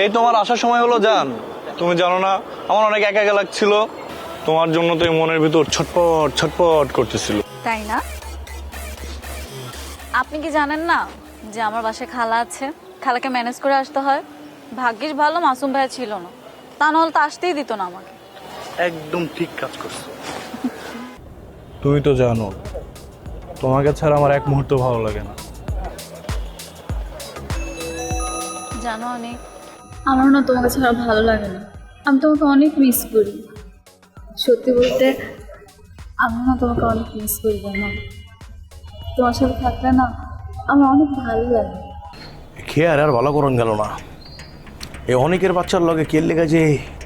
এই তোমার আসার সময় হলো জান। তুমি জানো না আমার অনেক একা একা লাগছিল, তোমার জন্য তো এই মনের ভিতর ছটপট ছটপট করতেছিল। তাই না? আপনি কি জানেন না যে আমার বাসায় খালা আছে, খালাকে ম্যানেজ করে আসতে হয়। ভাগ্যিস ভালো মাসুম ভাই ছিল না, তা নাহলে তো আসতেই দিত না আমাকে। একদম ঠিক কাজ করছো। তুমি তো জানো তোমাকে ছাড়া আমার এক মুহূর্ত ভালো লাগে না। জানো অনেক, আমার না তোমাকে ছাড়া ভালো লাগে না। আমি তোমাকে অনেক মিস করি। সত্যি বলতে আমি না তোমাকে অনেক মিস করি জানো। তোমার সাথে থাকলে না আমার অনেক ভালো লাগে। খেয়ে আর ভালো করুন গেল না। এই অনেকের বাচ্চার লগে কে লেগে যে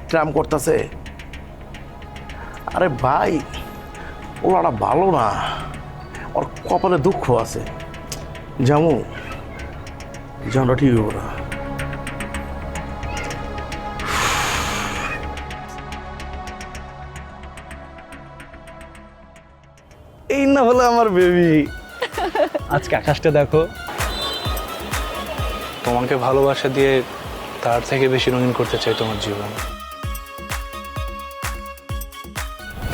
ট্রাম করতেছে। আরে ভাই, ওরা ভালো না, ওর কপালে দুঃখ আছে। যেমন যেমনটা ঠিক হবো না। এই না হলো আমার বেবি। আজকে আকাশটা দেখো, তোমাকে ভালোবাসা দিয়ে তার থেকে বেশি রঙিন করতে চাই তোমার জীবন।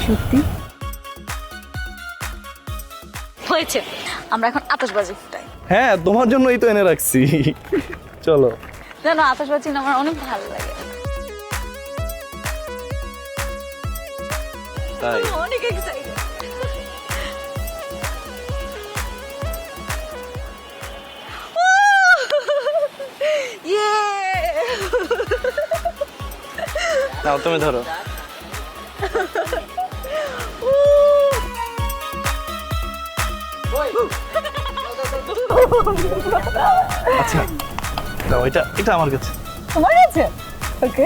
সত্যি হয়েছে, আমরা এখন আতশবাজি ফুটাই। হ্যাঁ, তোমার জন্যই তো এনে রাখছি। চলো। জানো আতশবাজি না আমার অনেক ভালো লাগে। তাই অনেক এক্সাইটেড। নাও তুমি ধরো। আচ্ছা দাও, এটা এটা আমার কাছে। তোমার আছে? ওকে।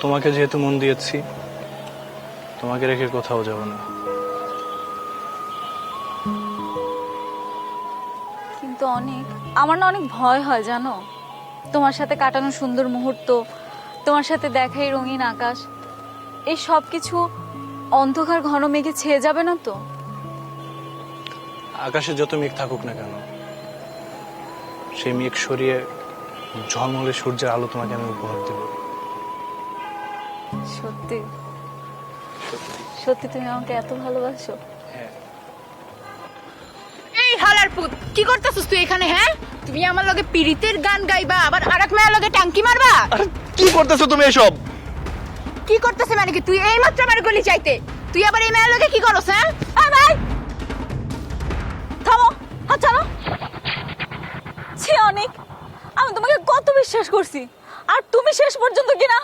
তোমাকে যেহেতু মন দিয়েছি, তোমাকে রেখে কোথাও যাব না। কিন্তু অনেক, আমার না অনেক ভয় হয় জানো। তোমার সাথে কাটানো সুন্দর মুহূর্ত, তোমার সাথে দেখা এই রঙিন আকাশ, এই সব কিছু অন্ধকার ঘন মেঘে ছেয়ে যাবে না তো? আকাশে যত মেঘ থাকুক না কেন, সেই মেঘ সরিয়ে ঝলমলে সূর্যের আলো তোমাকে আমি উপহার দেব। সত্যি সত্যি তুমি আমাকে এত ভালোবাসো? এই হালার পুত, কি করতেছিস তুই এখানে? হ্যাঁ, তুমি আমার লগে পীড়িতের গান গাইবা, আবার আরেক মেয়ের লগে টাঙ্কি মারবা? কি করতেছো তুমি এসব? কি করতেছে মানে কি? তুই এই মাত্র আমার গলি চাইতে, তুই আবার এই মেয়ের লগে কি করছ? হ্যাঁ ভাই থামো, হাত ছাড়ো। ছি অনেক, আমি তোমাকে কত বিশ্বাস করছি, আর তুমি শেষ পর্যন্ত কিনা।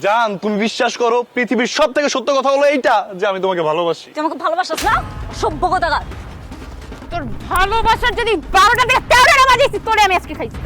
জান, তুমি বিশ্বাস করো, পৃথিবীর সব থেকে সত্য কথা হলো এইটা যে আমি তোমাকে ভালোবাসি। তুই আমাকে ভালোবাসিস না? সভ্য কথাকার। তোর ভালোবাসার যদি 12টা থেকে 13টা বাজিয়েছি তোরে আমি আজকে খাইছি।